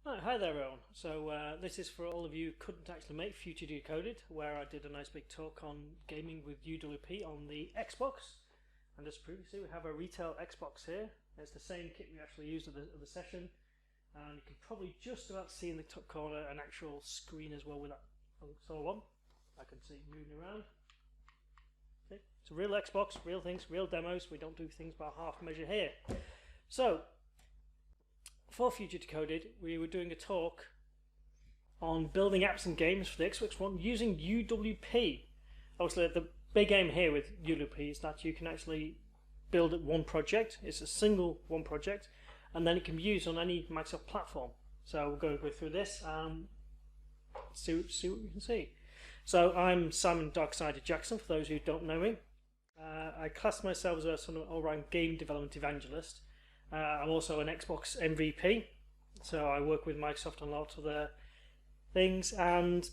Right, hi there everyone. So this is for all of you who couldn't actually make Future Decoded, where I did a nice big talk on gaming with UWP on the Xbox. And as previously, we have a retail Xbox here. It's the same kit we actually used at the session. And you can probably just about see in the top corner an actual screen as well with that solo on. I can see it moving around. See? It's a real Xbox, real things, real demos. We don't do things by half measure here. So, for Future Decoded, we were doing a talk on building apps and games for the Xbox One using UWP. Obviously, the big aim here with UWP is that you can actually build one project. It's a single one project, and then it can be used on any Microsoft platform. So we're going to go through this and see what we can see. So I'm Simon Darksider Jackson, for those who don't know me. I class myself as a sort of all-round game development evangelist. I'm also an Xbox MVP, so I work with Microsoft on a lot of their things and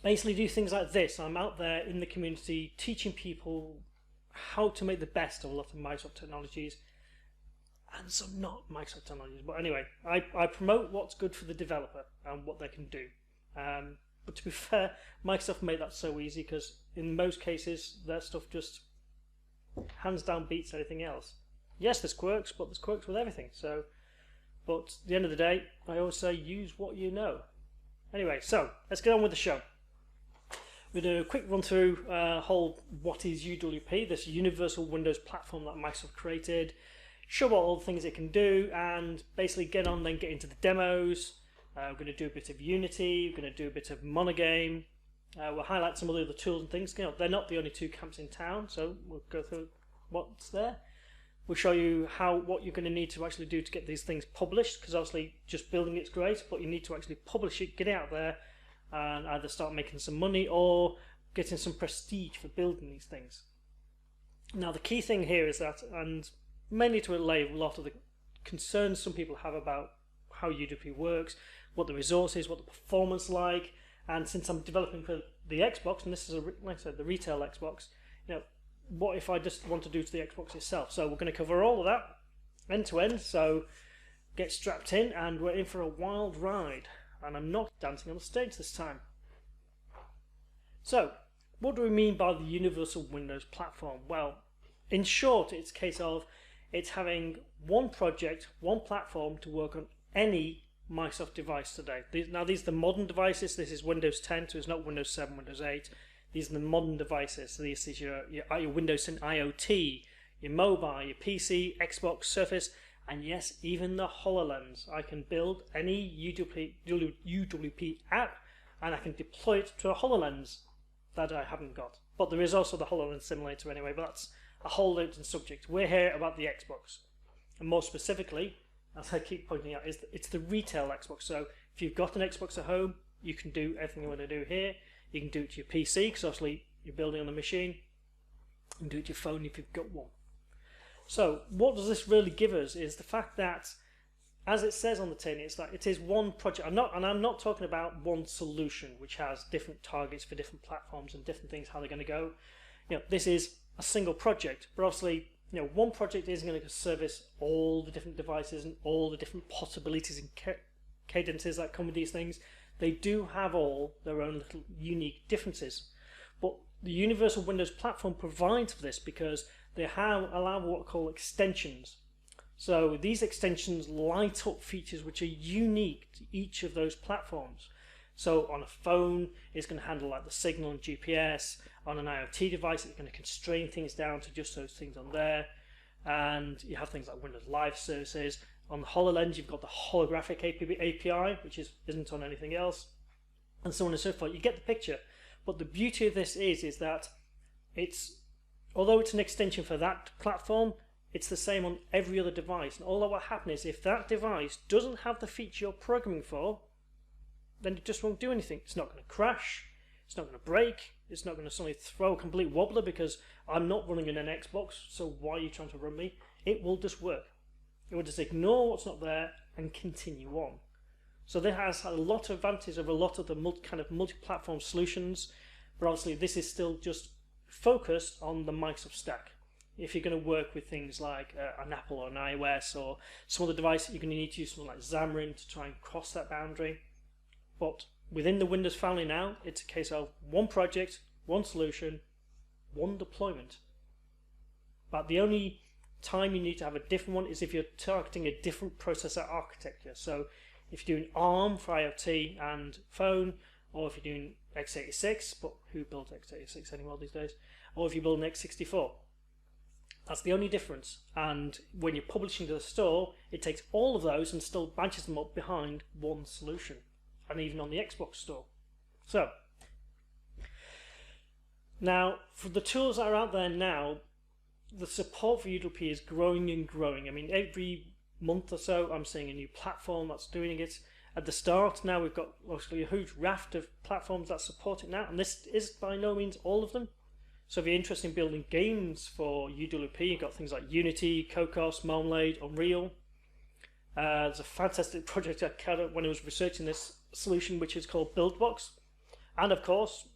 basically do things like this. I'm out there in the community teaching people how to make the best of a lot of Microsoft technologies and some not Microsoft technologies. But anyway, I promote what's good for the developer and what they can do. But to be fair, Microsoft made that so easy because in most cases their stuff just hands down beats anything else. Yes, there's quirks, but there's quirks with everything. So, but at the end of the day, I always say use what you know. Anyway, so let's get on with the show. We'll do a quick run through whole what is UWP, this universal Windows platform that Microsoft created, show what all the things it can do, and basically get into the demos. We're going to do a bit of Unity, we're going to do a bit of MonoGame. We'll highlight some of the other tools and things. You know, they're not the only two camps in town, so we'll go through what's there. We'll show you what you're going to need to actually do to get these things published, because obviously just building it's great, but you need to actually publish it, get it out there, and either start making some money or getting some prestige for building these things. Now the key thing here is that, and mainly to allay a lot of the concerns some people have about how UWP works, what the resources, what the performance like, and since I'm developing for the Xbox, and this is like I said, the retail Xbox, you know, what if I just want to do to the Xbox itself? So we're going to cover all of that end to end, so get strapped in and we're in for a wild ride, and I'm not dancing on the stage this time. So what do we mean by the universal Windows platform? Well, in short, it's a case of it's having one project, one platform to work on any Microsoft device today. These are the modern devices. This is Windows 10, so it's not Windows 7, Windows 8. These are the modern devices. So this is your Windows 10 IoT, your mobile, your PC, Xbox, Surface, and yes, even the HoloLens. I can build any UWP app and I can deploy it to a HoloLens that I haven't got. But there is also the HoloLens simulator anyway, but that's a whole different subject. We're here about the Xbox. And more specifically, as I keep pointing out, it's the retail Xbox. So if you've got an Xbox at home, you can do everything you want to do here. You can do it to your PC, because obviously you're building on the machine. You can do it to your phone if you've got one. So what does this really give us is the fact that, as it says on the tin, it's that it is one project. I'm not talking about one solution which has different targets for different platforms and different things, how they're going to go. You know, this is a single project, but obviously, you know, one project isn't going to service all the different devices and all the different possibilities and cadences that come with these things. They do have all their own little unique differences. But the Universal Windows Platform provides for this because they allow what are called extensions. So these extensions light up features which are unique to each of those platforms. So on a phone, it's going to handle like the signal and GPS. On an IoT device, it's going to constrain things down to just those things on there. And you have things like Windows Live Services. On the HoloLens, you've got the holographic API, which isn't on anything else, and so on and so forth. You get the picture. But the beauty of this is that although it's an extension for that platform, it's the same on every other device. And all that will happen is if that device doesn't have the feature you're programming for, then it just won't do anything. It's not going to crash. It's not going to break. It's not going to suddenly throw a complete wobbler because I'm not running in an Xbox, so why are you trying to run me? It will just work. It will just ignore what's not there and continue on. So this has a lot of advantage over a lot of the multi-platform solutions, but obviously this is still just focused on the Microsoft stack. If you're going to work with things like an Apple or an iOS or some other device, you're going to need to use something like Xamarin to try and cross that boundary. But within the Windows family now, it's a case of one project, one solution, one deployment. But the only time you need to have a different one is if you're targeting a different processor architecture. So if you're doing ARM for IoT and phone, or if you're doing x86, but who builds x86 anymore these days, or if you build an x64. That's the only difference. And when you're publishing to the store, it takes all of those and still bunches them up behind one solution, and even on the Xbox store. So now, for the tools that are out there now, the support for UWP is growing and growing. I mean, every month or so I'm seeing a new platform that's doing it. At the start, now we've got actually a huge raft of platforms that support it now, and this is by no means all of them. So if you're interested in building games for UWP, you've got things like Unity, Cocos, Marmalade, Unreal. There's a fantastic project I covered when I was researching this solution, which is called BuildBox. And of course,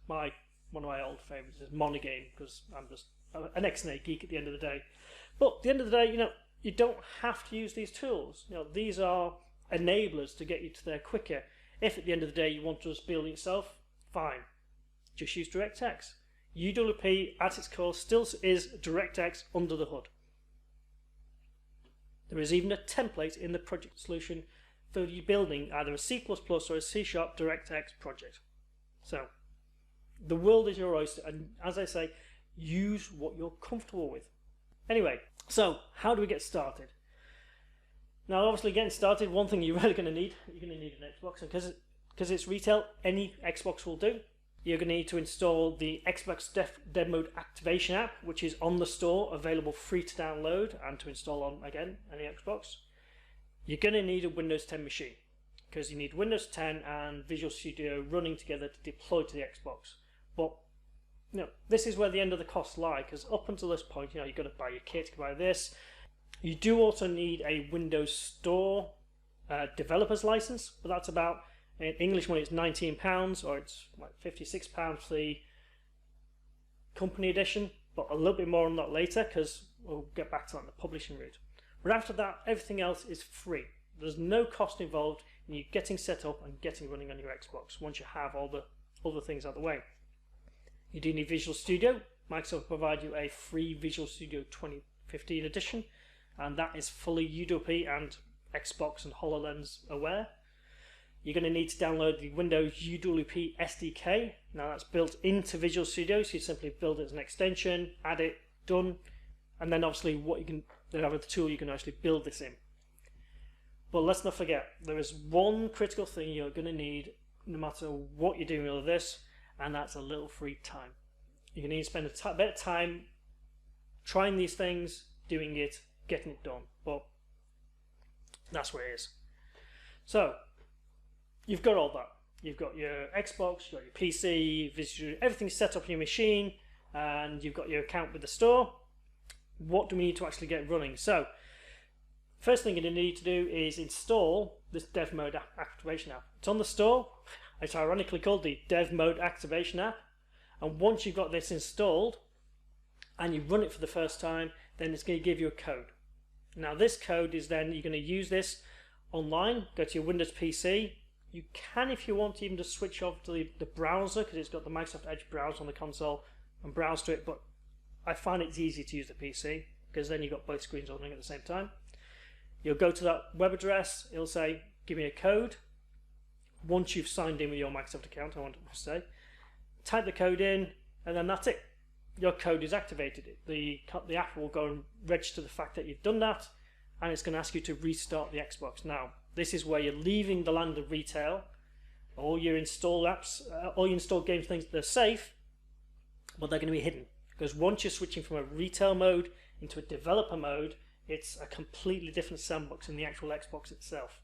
one of my old favorites is MonoGame, because I'm just an XNA geek at the end of the day. But at the end of the day, you don't have to use these tools. These are enablers to get you to there quicker. If at the end of the day you want to just build it yourself, fine. Just use DirectX. UWP at its core still is DirectX under the hood. There is even a template in the project solution for you building either a C++ or a C# DirectX project. So the world is your oyster, and as I say, use what you're comfortable with. Anyway, so how do we get started? Now, obviously, getting started, one thing you're really going to need, you're going to need an Xbox, and because it's retail, any Xbox will do. You're going to need to install the Xbox Dev Mode Activation app, which is on the store, available free to download and to install on, again, any Xbox. You're going to need a Windows 10 machine, because you need Windows 10 and Visual Studio running together to deploy to the Xbox. But this is where the end of the costs lie, because up until this point, you've got to buy your kit, you buy this. You do also need a Windows Store developer's license, but that's about, in English money, it's £19, or it's like £56 for the company edition, but a little bit more on that later, because we'll get back to that in the publishing route. But after that, everything else is free. There's no cost involved in you getting set up and getting running on your Xbox once you have all the other things out of the way. You do need Visual Studio. Microsoft will provide you a free Visual Studio 2015 edition, and that is fully UWP and Xbox and HoloLens aware. You're going to need to download the Windows UWP SDK. Now that's built into Visual Studio, so you simply build it as an extension, add it, done, and then obviously the tool you can actually build this in. But let's not forget, there is one critical thing you're going to need no matter what you're doing with all of this, and that's a little free time. You're going to need to spend a bit of time trying these things, doing it, getting it done, but that's where it is. So you've got all that. You've got your Xbox, you've got your PC, Visual, everything's set up on your machine, and you've got your account with the store. What do we need to actually get running? So first thing you're going to need to do is install this Dev Mode Activation app. It's on the store. It's ironically called the Dev Mode Activation app, and once you've got this installed and you run it for the first time, then it's going to give you a code. Now this code is then, you're going to use this online, go to your Windows PC. You can, if you want, even just switch off to the browser, because it's got the Microsoft Edge browser on the console, and browse to it, but I find it's easy to use the PC, because then you've got both screens running at the same time. You'll go to that web address, it'll say, give me a code. Once you've signed in with your Microsoft account, I want to say, type the code in, and then that's it. Your code is activated. The app will go and register the fact that you've done that, and it's going to ask you to restart the Xbox. Now, this is where you're leaving the land of retail. All your installed apps, all your installed games, things, they're safe, but they're going to be hidden. Because once you're switching from a retail mode into a developer mode, it's a completely different sandbox in the actual Xbox itself.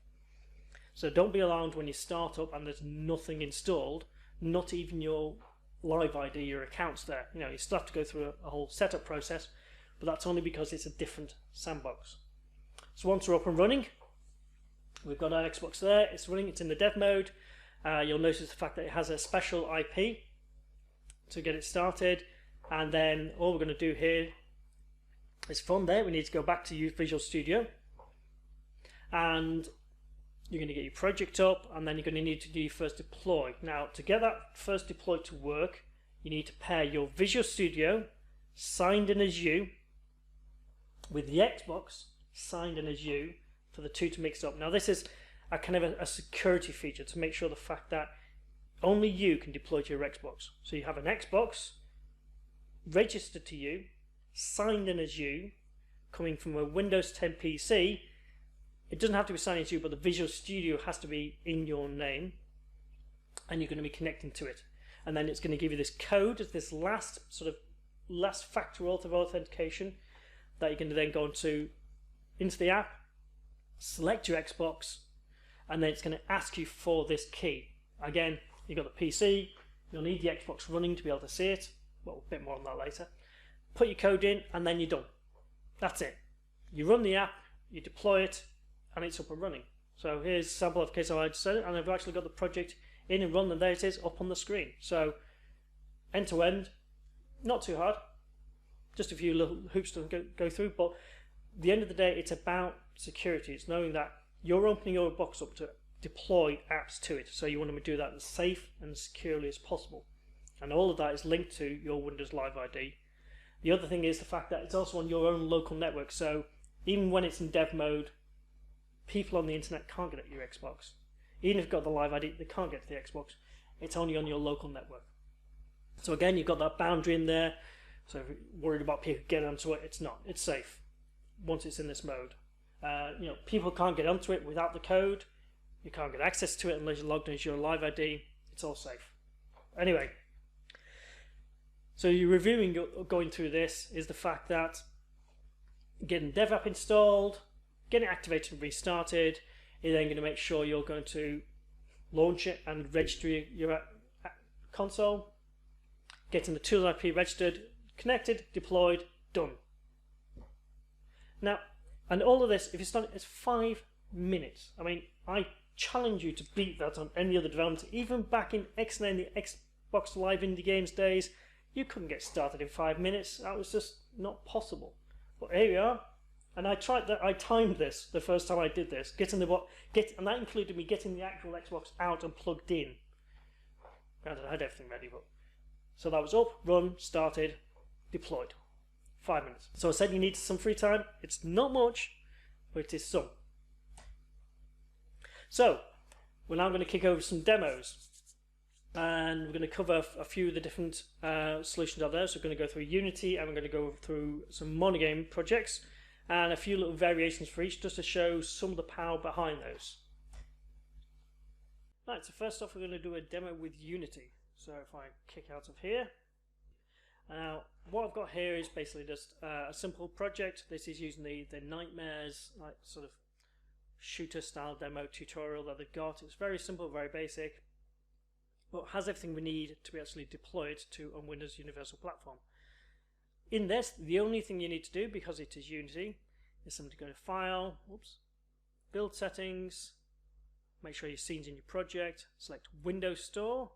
So don't be alarmed when you start up and there's nothing installed, not even your live ID, your account's there. You still have to go through a whole setup process, but that's only because it's a different sandbox. So once we're up and running, we've got our Xbox there, it's running, it's in the dev mode. You'll notice the fact that it has a special IP to get it started, and then all we're going to do here is from there we need to go back to Visual Studio, and you're going to get your project up, and then you're going to need to do your first deploy. Now, to get that first deploy to work, you need to pair your Visual Studio signed in as you with the Xbox signed in as you for the two to mix up. Now, this is a kind of a security feature to make sure the fact that only you can deploy to your Xbox. So you have an Xbox registered to you, signed in as you, coming from a Windows 10 PC. It doesn't have to be signed as you, but the Visual Studio has to be in your name, and you're going to be connecting to it. And then it's going to give you this code, this last factor authentication that you're going to then go into the app, select your Xbox, and then it's going to ask you for this key. Again, you've got the PC, you'll need the Xbox running to be able to see it. Well, a bit more on that later. Put your code in, and then you're done. That's it. You run the app, you deploy it, and it's up and running. So here's a sample of case how I set it, and I've actually got the project in and run, and there it is up on the screen. So end to end, not too hard. Just a few little hoops to go through, but at the end of the day, it's about security. It's knowing that you're opening your box up to deploy apps to it, so you want to do that as safe and securely as possible, and all of that is linked to your Windows Live ID. The other thing is the fact that it's also on your own local network, so even when it's in dev mode, people on the internet can't get at your Xbox. Even if you've got the Live ID, they can't get to the Xbox. It's only on your local network. So again, you've got that boundary in there, so if you're worried about people getting onto it, it's not. It's safe once it's in this mode. People can't get onto it without the code. You can't get access to it unless you're logged in as your Live ID. It's all safe. Anyway, so you're reviewing, going through this, is the fact that getting dev app installed, getting it activated and restarted, you're then going to make sure you're going to launch it and register your console, getting the tools IP registered, connected, deployed, done. Now, and all of this, if you start, it's 5 minutes. I mean, I challenge you to beat that on any other development. Even back in XNA, the Xbox Live Indie Games days, you couldn't get started in 5 minutes. That was just not possible. But here we are, and I tried that. I timed this the first time I did this, and that included me getting the actual Xbox out and plugged in. Granted, I had everything ready, but so that was up, run, started, deployed. 5 minutes. So I said you need some free time. It's not much, but it is some. So we're now going to kick over some demos, and we're going to cover a few of the different solutions out there. So we're going to go through Unity, and we're going to go through some MonoGame projects and a few little variations for each, just to show some of the power behind those. Right, so first off, we're going to do a demo with Unity. So if I kick out of here. Now, what I've got here is basically just a simple project. This is using the Nightmares sort of shooter style demo tutorial that they've got. It's very simple, very basic, but has everything we need to be actually deployed to a Windows Universal Platform. In this, the only thing you need to do, because it is Unity, is simply go to File, Build Settings, make sure your scene's in your project, select Windows Store,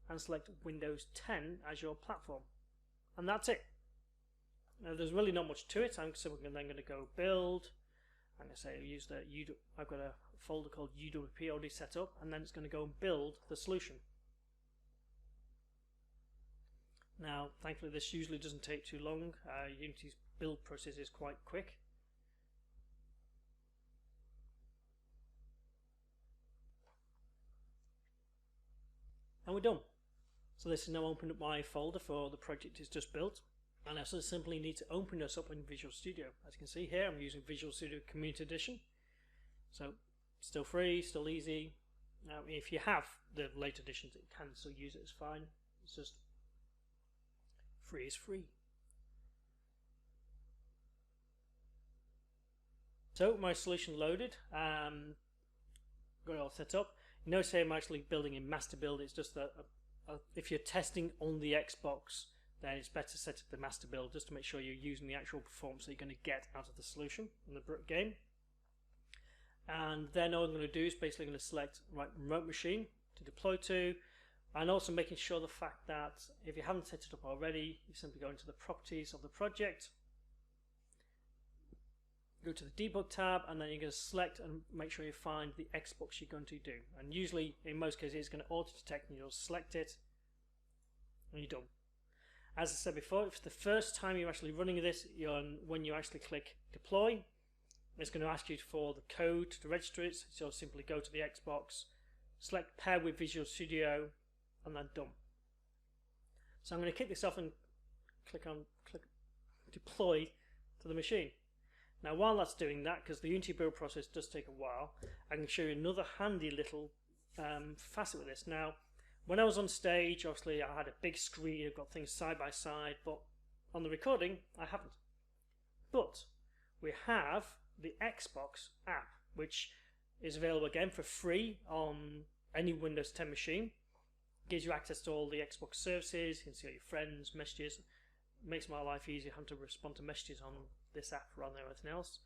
and select Windows 10 as your platform. And that's it. Now, there's really not much to it. I'm simply then going to go build. I'm going to say I've got a folder called UWP already set up, and then it's going to go and build the solution. Now, thankfully, this usually doesn't take too long. Unity's build process is quite quick. And we're done. So this is now opened up my folder for the project is just built, and I simply need to open this up in Visual Studio. As you can see here, I'm using Visual Studio Community Edition, so still free, still easy. Now, if you have the later editions, you can still use it. It's fine. It's just free is free. So my solution loaded. Got it all set up. You notice here I'm actually building in master build. It's just that if you're testing on the Xbox, then it's better to set up the master build just to make sure you're using the actual performance that you're going to get out of the solution in the game. And then all I'm going to do is basically going to select remote machine to deploy to, and also making sure the fact that if you haven't set it up already, you simply go into the properties of the project, go to the debug tab, and then you're going to select and make sure you find the Xbox you're going to do. And usually, in most cases, it's going to auto-detect, and you'll select it, and you're done. As I said before, if it's the first time you're actually running this, when you actually click deploy, it's going to ask you for the code to register it. So simply go to the Xbox, select pair with Visual Studio, and then done. So I'm going to kick this off and click deploy to the machine. Now while that's doing that, because the Unity build process does take a while, I can show you another handy little facet with this. Now when I was on stage, obviously I had a big screen, I've got things side by side, but on the recording I haven't. But we have the Xbox app, which is available again for free on any Windows 10 machine. Gives you access to all the Xbox services, you can see all your friends, messages. Makes my life easier having to respond to messages on this app rather than anything else.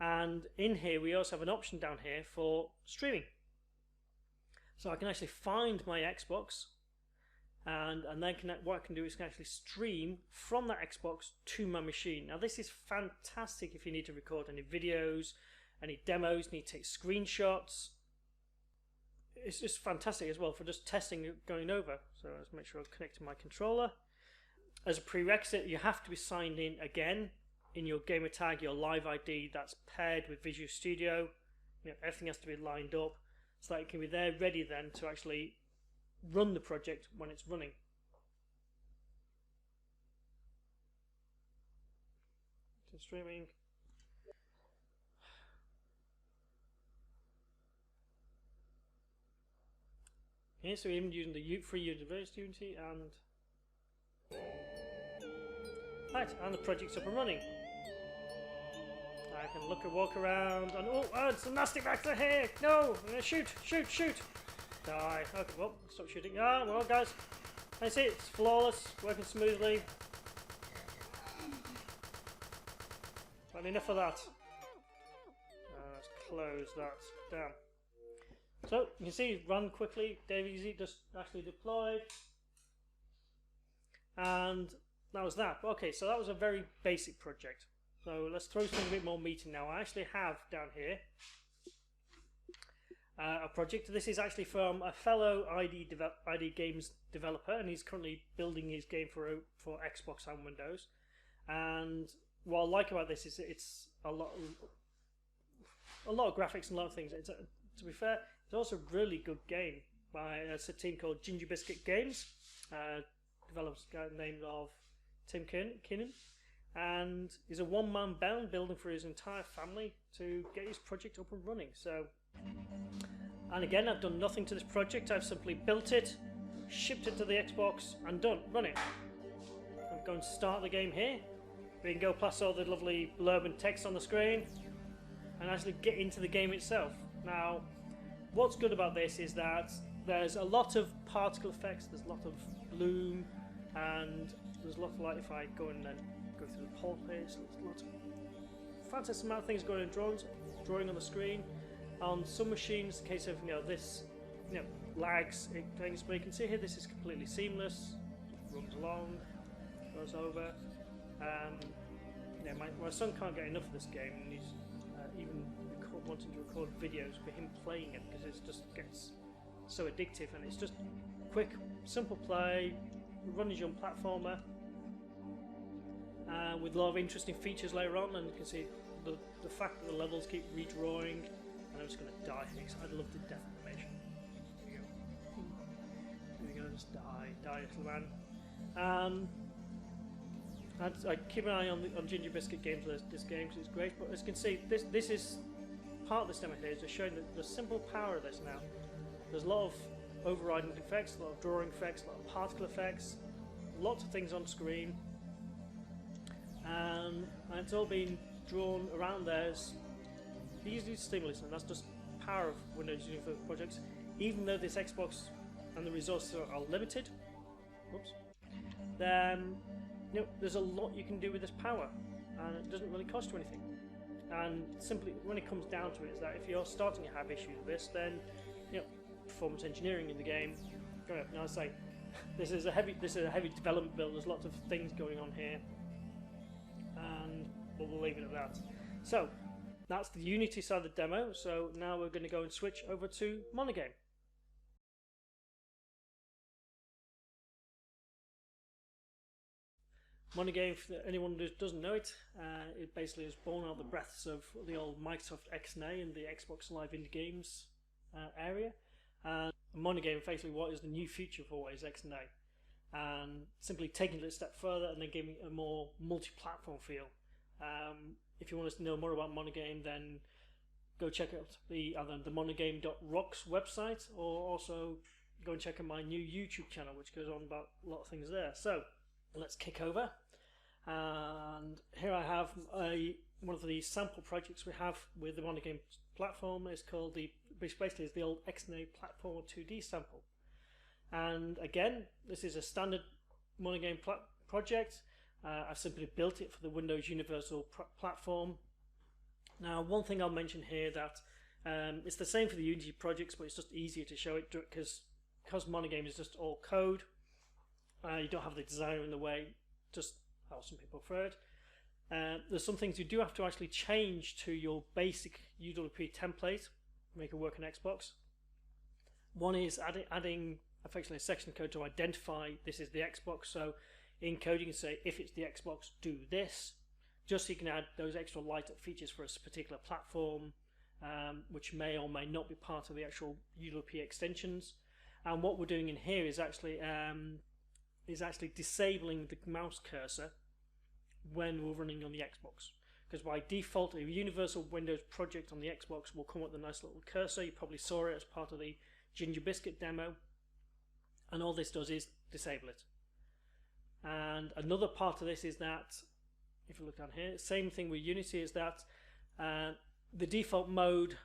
And in here we also have an option down here for streaming. So I can actually find my Xbox, and then what I can do is can actually stream from that Xbox to my machine. Now this is fantastic if you need to record any videos, any demos, need to take screenshots. It's just fantastic as well for just testing going over. So let's make sure I connect to my controller. As a prerequisite, you have to be signed in again in your gamer tag, your live ID that's paired with Visual Studio. Everything has to be lined up so that it can be there ready then to actually run the project when it's running. So streaming. Okay, so we're even using the free University Unity, and right, and the project's up and running. I can walk around, and oh, some nasty vector here! No, I'm gonna shoot! Die. Okay, well, stop shooting. Ah, well, guys, I see it's flawless, working smoothly. But enough of that. Let's close that down. So you can see, run quickly. DayZ just actually deployed, and that was that. Okay, so that was a very basic project. So let's throw something a bit more meaty now. I actually have down here a project. This is actually from a fellow ID Games developer, and he's currently building his game for Xbox and Windows. And what I like about this is it's a lot of graphics and a lot of things. To be fair, it's also a really good game by a team called Ginger Biscuit Games. Develops a guy named of Tim Kinnan, and he's a one-man band building for his entire family to get his project up and running. So, and again, I've done nothing to this project. I've simply built it, shipped it to the Xbox, and run it. I'm going to start the game here. We can go past all the lovely blurb and text on the screen and actually get into the game itself. Now, what's good about this is that there's a lot of particle effects, there's a lot of bloom, and there's a lot of, like, if I go and then go through the whole page, there's lots of fantastic amount of things going on, drawing on the screen. On some machines, the case of this, lags things, but you can see here this is completely seamless. Runs along, goes over. My son can't get enough of this game, and he's even wanting to record videos for him playing it because it just gets so addictive, and it's just quick, simple play, run as your own platformer, with a lot of interesting features later on. And you can see the fact that the levels keep redrawing, and I'm just going to die here because I love the death animation. Here we go, just die, little man. I keep an eye on Ginger Biscuit Games this game, because it's great. But as you can see, this is part of this demo here is just showing the simple power of this now. There's a lot of overriding effects, a lot of drawing effects, a lot of particle effects, lots of things on screen, and it's all been drawn around there as easily stimulus, and that's just power of Windows Unity for projects. Even though this Xbox and the resources are limited, then there's a lot you can do with this power, and it doesn't really cost you anything. And simply, when it comes down to it, is that if you're starting to have issues with this, then performance engineering in the game. Now I say this is a heavy development build. There's lots of things going on here, and we'll leave it at that. So That's the Unity side of the demo, so now we're going to go and switch over to MonoGame. MonoGame, for anyone who doesn't know it, it basically is born out of the breaths of the old Microsoft XNA and the Xbox Live Indie Games area. And MonoGame, basically what is the new future for what is XNA. And simply taking it a step further and then giving it a more multi-platform feel. If you want us to know more about MonoGame, then go check out the MonoGame.rocks website, or also go and check out my new YouTube channel, which goes on about a lot of things there. So let's kick over, and here I have one of the sample projects we have with the MonoGame platform. It's called basically is the old XNA platform 2D sample. And again, this is a standard MonoGame project. I've simply built it for the Windows Universal platform. Now, one thing I'll mention here that it's the same for the Unity projects, but it's just easier to show it because MonoGame is just all code. You don't have the designer in the way, just how some people prefer it. There's some things you do have to actually change to your basic UWP template to make it work on Xbox. One is adding effectively a section code to identify this is the Xbox. So in code you can say if it's the Xbox, do this, just so you can add those extra light up features for a particular platform, which may or may not be part of the actual UWP extensions. And what we're doing in here is actually disabling the mouse cursor when we're running on the Xbox, because by default a universal Windows project on the Xbox will come with a nice little cursor. You probably saw it as part of the Ginger Biscuit demo, and all this does is disable it. And another part of this is that, if you look down here, same thing with Unity, is that the default mode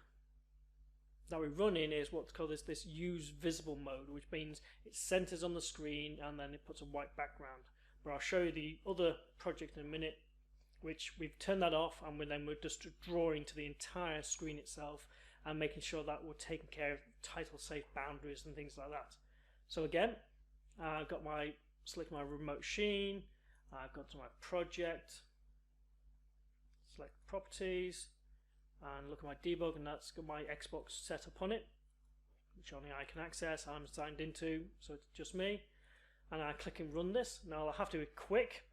that we run in is what's called this use visible mode, which means it centers on the screen and then it puts a white background. But I'll show you the other project in a minute, which we've turned that off, and then we're just drawing to the entire screen itself and making sure that we're taking care of title safe boundaries and things like that. So again, I've got select my remote sheen, I've got to my project, select properties, and look at my debug, and that's got my Xbox set up on it, which only I can access. I'm signed into, so it's just me. And I click and run this. Now I'll have to be quick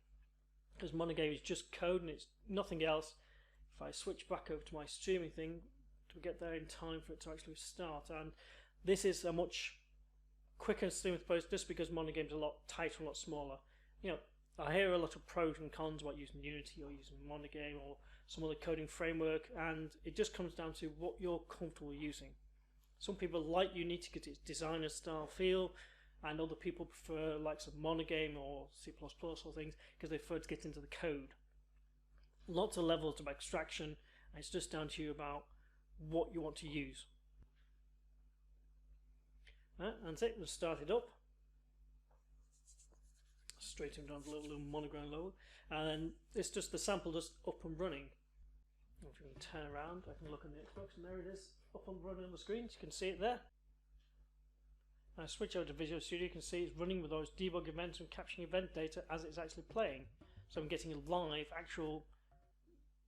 because MonoGame is just code and it's nothing else. If I switch back over to my streaming thing to get there in time for it to actually start, and this is a much quicker streaming post just because MonoGame's a lot tighter, a lot smaller. You know, I hear a lot of pros and cons about using Unity or using MonoGame or some other coding framework, and it just comes down to what you're comfortable using. Some people like Unity because it's designer style feel, and other people prefer likes of MonoGame or C++ or things because they prefer to get into the code. Lots of levels of abstraction, and it's just down to you about what you want to use. And that's it, we'll start it up. Straight into a little MonoGame logo, and it's just the sample just up and running. If you can turn around, I can look on the Xbox, and there it is, up and running on the screen. So you can see it there. And I switch over to Visual Studio, you can see it's running with those debug events and capturing event data as it's actually playing. So I'm getting a live actual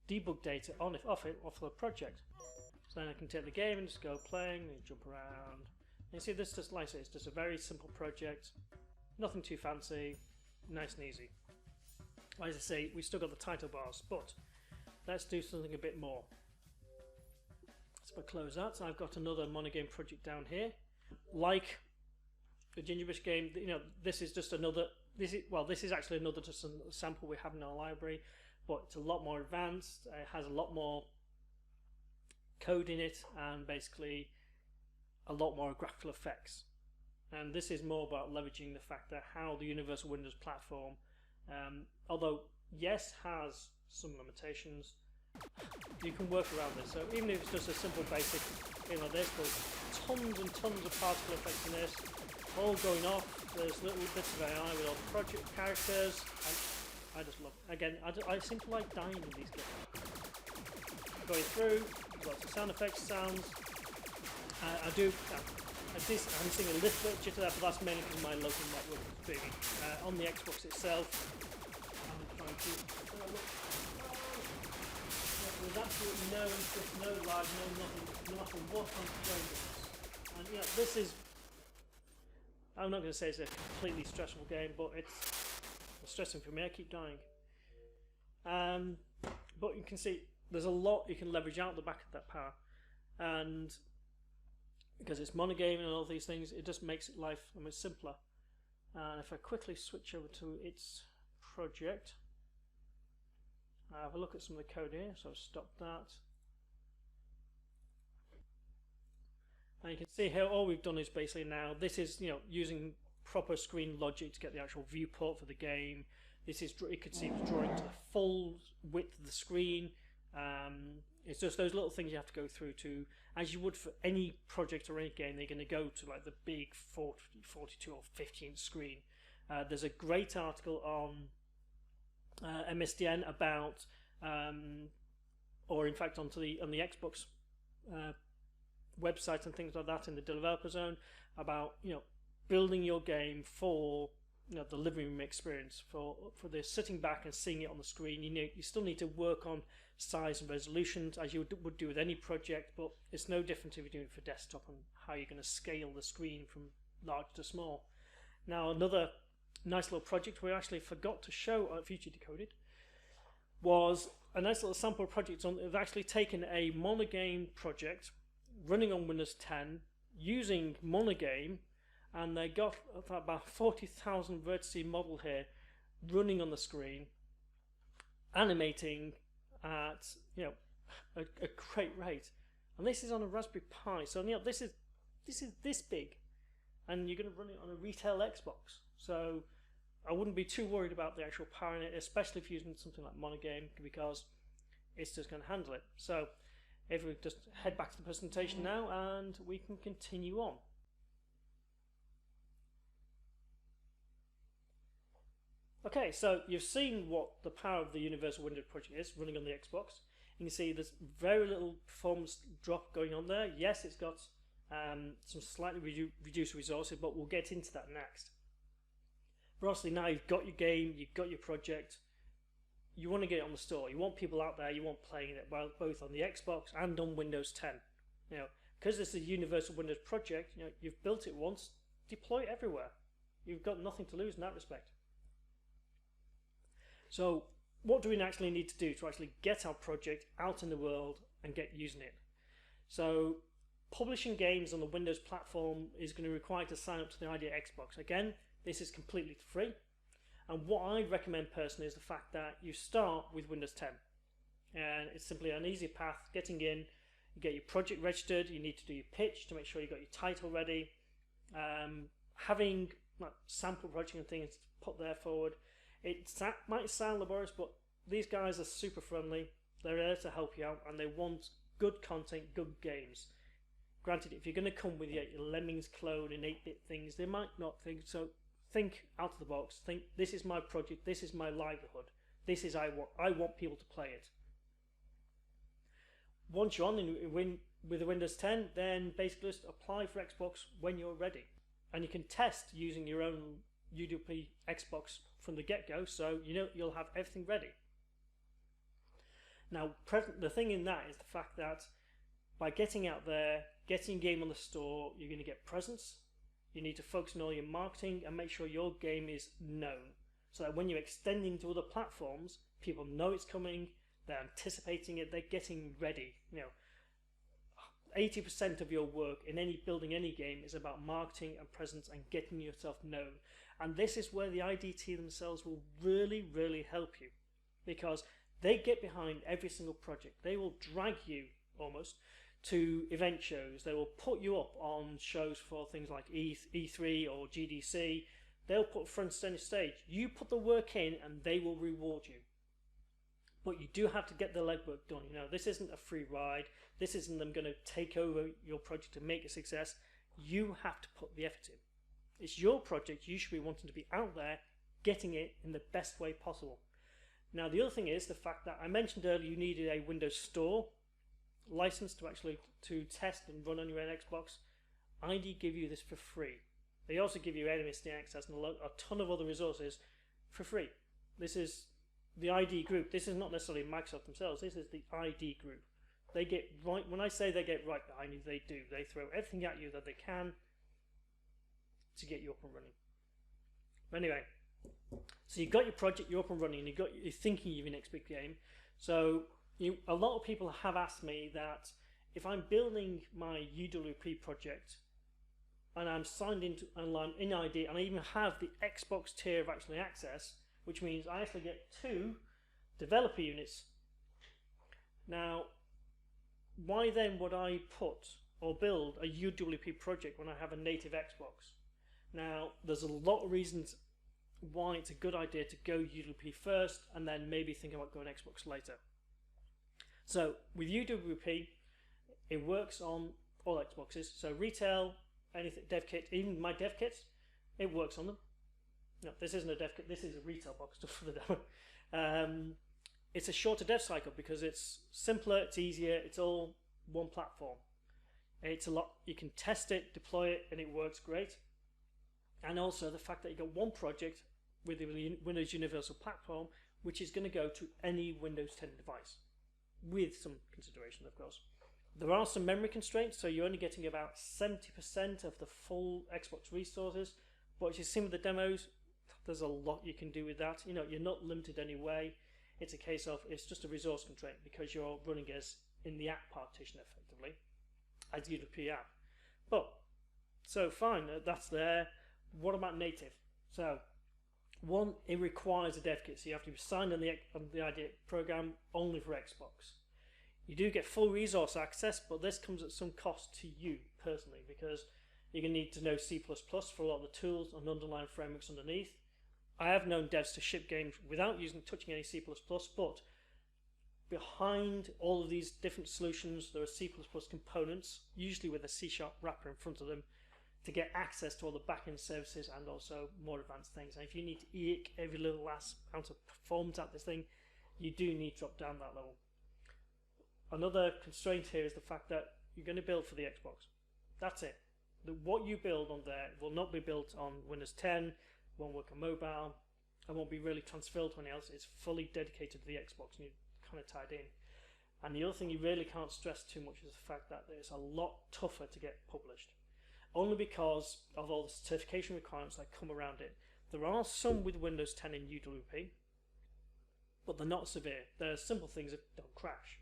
debug data off the project. So then I can take the game and just go playing and jump around. And you see this, just like I say, it's just a very simple project, nothing too fancy, nice and easy. As I say, we still got the title bars, but let's do something a bit more. So if I close that, so I've got another MonoGame project down here. Like the Ginger Biscuit game, you know, this is just another. This is actually another just a sample we have in our library, but it's a lot more advanced. It has a lot more code in it, and basically a lot more graphical effects. And this is more about leveraging the fact that how the Universal Windows platform, although yes, has some limitations, you can work around this. So even if it's just a simple basic thing like this, there's tons and tons of particle effects in this, all going off. There's little bits of AI with all the project characters. I just love it. Again, I seem to like dying in these games. Going through, lots of sound effects, sounds. I'm seeing a little bit of jitter there, but that's mainly because my local network is big. On the Xbox itself, I'm trying to There's absolutely no interest, no lag, no nothing, no matter what I'm playing with this. And yeah, this is, I'm not going to say it's a completely stressful game, but it's stressing for me. I keep dying. But you can see there's a lot you can leverage out the back of that power, and because it's monogame and all these things, it just makes life much simpler. And if I quickly switch over to its project, I have a look at some of the code here. So I've stopped that, and you can see here all we've done is basically now this is using proper screen logic to get the actual viewport for the game. This is, you could see it's drawing to the full width of the screen. It's just those little things you have to go through to, as you would for any project or any game. They're going to go to like the big 42 or 50-inch screen. There's a great article on MSDN about, or in fact on the Xbox website and things like that in the developer zone, about building your game for the living room experience, for the sitting back and seeing it on the screen. You still need to work on size and resolutions as you would do with any project, but it's no different if you're doing it for desktop and how you're going to scale the screen from large to small. Now, another nice little project we actually forgot to show at Future Decoded was a nice little sample project. They've actually taken a MonoGame project running on Windows 10 using MonoGame, and they got about 40,000 vertices model here running on the screen, animating at a great rate. And this is on a Raspberry Pi, so this is this big, and you're going to run it on a retail Xbox. So I wouldn't be too worried about the actual power in it, especially if you're using something like MonoGame, because it's just going to handle it. So if we just head back to the presentation now, and we can continue on. Okay, so you've seen what the power of the Universal Window project is running on the Xbox. You can see there's very little performance drop going on there. Yes, it's got some slightly reduced resources, but we'll get into that next. But obviously now you've got your game, you've got your project, you want to get it on the store. You want people out there, you want playing it both on the Xbox and on Windows 10. Because this is a Universal Windows project, you've built it once, deploy it everywhere. You've got nothing to lose in that respect. So what do we actually need to do to actually get our project out in the world and get using it? So publishing games on the Windows platform is going to require you to sign up to the ID Xbox. Again, this is completely free. And what I recommend personally is the fact that you start with Windows 10. And it's simply an easy path, getting in, you get your project registered, you need to do your pitch to make sure you've got your title ready, having sample project and things put there forward. It might sound laborious, but these guys are super friendly. They're there to help you out, and they want good content, good games. Granted, if you're going to come with your Lemmings clone and 8-bit things, they might not think so. Think out of the box. Think, this is my project, this is my livelihood, this is I want people to play it. Once you're on with the Windows 10, then basically just apply for Xbox when you're ready, and you can test using your own UWP Xbox from the get-go, so you'll have everything ready. Now, the thing in that is the fact that by getting out there, getting your game on the store, you're going to get presence. You need to focus on all your marketing and make sure your game is known, so that when you're extending to other platforms, people know it's coming, they're anticipating it, they're getting ready. 80% of your work in building any game is about marketing and presence and getting yourself known. And this is where the IDT themselves will really, really help you, because they get behind every single project. They will drag you almost to event shows. They will put you up on shows for things like E3 or GDC. They'll put front center stage. You put the work in and they will reward you. But you do have to get the legwork done. This isn't a free ride. This isn't them going to take over your project to make a success. You have to put the effort in. It's your project. You should be wanting to be out there getting it in the best way possible. Now, the other thing is the fact that I mentioned earlier you needed a Windows Store license to test and run on your own Xbox. ID give you this for free. They also give you MSDN access and a ton of other resources for free. This is the ID group, this is not necessarily Microsoft themselves, this is the ID group. They get right, when I say they get right behind you, they do. They throw everything at you that they can to get you up and running. Anyway, so you've got your project, you're up and running, and you're thinking of your next big game. So a lot of people have asked me that if I'm building my UWP project and I'm signed into and I'm in ID and I even have the Xbox tier of actually access, which means I actually get 2 developer units. Now, why then would I put or build a UWP project when I have a native Xbox? Now, there's a lot of reasons why it's a good idea to go UWP first and then maybe think about going Xbox later. So with UWP, it works on all Xboxes. So retail, anything, dev kit, even my dev kits, it works on them. No, this isn't a dev kit, this is a retail box stuff for the demo. It's a shorter dev cycle because it's simpler, it's easier, it's all one platform. It's a lot, you can test it, deploy it, and it works great. And also the fact that you got one project with the Windows Universal Platform, which is going to go to any Windows 10 device, with some consideration, of course. There are some memory constraints, so you're only getting about 70% of the full Xbox resources, but as you've seen with the demos, there's a lot you can do with that. You know, you're not limited anyway. It's a case of, it's just a resource constraint because you're running as in the app partition effectively, as UWP app. But, so fine, that's there. What about native? So, one, it requires a dev kit, so you have to be signed on the ID program only for Xbox. You do get full resource access, but this comes at some cost to you personally because you're going to need to know C++ for a lot of the tools and underlying frameworks underneath. I have known devs to ship games without touching any C++, but behind all of these different solutions there are C++ components, usually with a C# wrapper in front of them, to get access to all the backend services and also more advanced things. And if you need to eke every little last amount of performance at this thing, you do need to drop down that level. Another constraint here is the fact that you're going to build for the Xbox. That's it. What you build on there will not be built on Windows 10, won't work on mobile, and won't be really transferred to anything else. It's fully dedicated to the Xbox and you're kind of tied in. And the other thing you really can't stress too much is the fact that it's a lot tougher to get published. Only because of all the certification requirements that come around it. There are some with Windows 10 in UWP, but they're not severe. There are simple things that don't crash.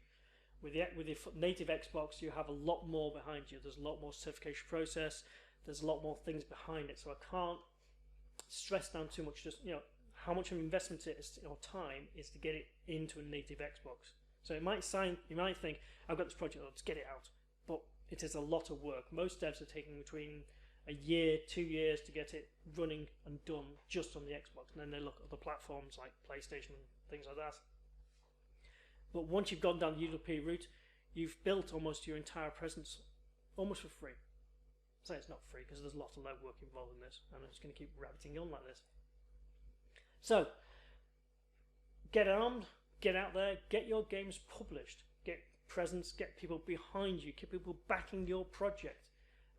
With the native Xbox, you have a lot more behind you. There's a lot more certification process. There's a lot more things behind it. So I can't stress down too much. Just how much of an investment it is or time is to get it into a native Xbox. So you might think, I've got this project, let's get it out. But it is a lot of work. Most devs are taking between a year, 2 years to get it running and done just on the Xbox. And then they look at other platforms like PlayStation and things like that. But once you've gone down the UWP route, you've built almost your entire presence almost for free. So it's not free because there's a lot of legwork involved in this, and I'm just going to keep rabbiting on like this. So, get armed, get out there, get your games published, get presence, get people behind you, get people backing your project,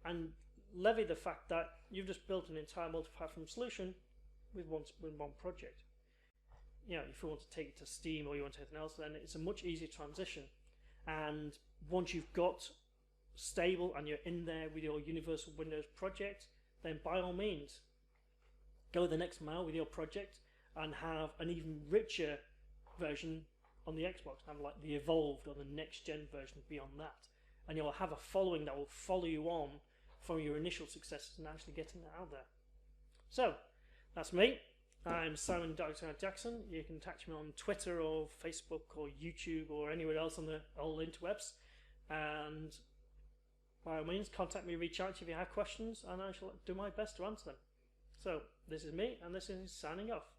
and levy the fact that you've just built an entire multi-platform solution with one project. If you want to take it to Steam or you want anything else, then it's a much easier transition. And once you've got stable and you're in there with your Universal Windows project, then by all means, go the next mile with your project and have an even richer version on the Xbox, kind of like the evolved or the next gen version beyond that. And you'll have a following that will follow you on from your initial successes and actually getting that out there. So, that's me. I'm Simon Dr. Jackson. You can catch me on Twitter or Facebook or YouTube or anywhere else on the old interwebs. And by all means, contact me, reach out if you have questions, and I shall do my best to answer them. So, this is me, and this is signing off.